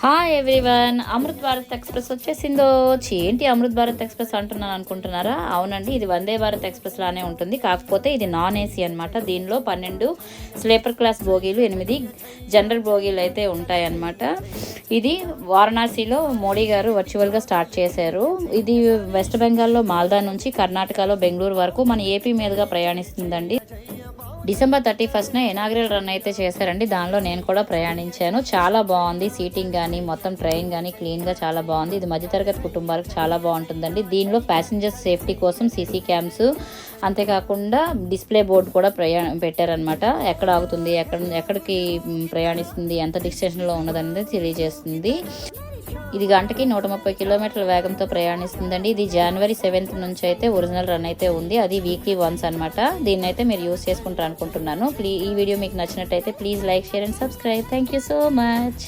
Hi everyone, Amrit Bharat express వచ్చేసిందో. ఏంటి Amrit Bharat express అంటున్నాను అనుకుంటున్నారా? అవునండి, ఇది వందే భారత్ ఎక్స్ప్రెస్ లానే ఉంటుంది, కాకపోతే ఇది నాన్ ఏసీ అనమాట. దీనిలో 12 స్లీపర్ క్లాస్ బోగీలు, 8 జనరల్ బోగీలు అయితే ఉంటాయన్నమాట. ఇది వారణాసిలో మోడీ గారు వర్చువల్గా స్టార్ట్ చేశారు. ఇది వెస్ట్ బెంగాల్లో మాల్దా నుంచి కర్ణాటకలో బెంగళూరు వరకు మన ఏపీ మీదుగా ప్రయాణిస్తుందండి. డిసెంబర్ 31న ఇనాగ్రల్ రన్ అయితే చేశారండి. దానిలో నేను కూడా ప్రయాణించాను. చాలా బాగుంది, సీటింగ్ కానీ మొత్తం ట్రైన్ కానీ క్లీన్గా చాలా బాగుంది. ఇది మధ్యతరగతి కుటుంబాలకు చాలా బాగుంటుందండి. దీనిలో ప్యాసింజర్స్ సేఫ్టీ కోసం సీసీ క్యామ్స్, అంతేకాకుండా డిస్ప్లే బోర్డు కూడా పెట్టారనమాట. ఎక్కడ ఆగుతుంది, ఎక్కడికి ప్రయాణిస్తుంది, ఎంత డిస్టెన్స్లో ఉన్నదనేది తెలియజేస్తుంది. ఇది గంటకి 130 కిలోమీటర్ల వేగంతో ప్రయాణిస్తుందండి. ఇది జనవరి 7th నుంచి అయితే ఒరిజినల్ రన్ అయితే ఉంది. అది వీక్లీ వన్స్ అనమాట. దీన్ని అయితే మీరు యూస్ చేసుకుంటారు అనుకుంటున్నాను. ఈ వీడియో మీకు నచ్చినట్టయితే please like, share and subscribe. Thank you so much.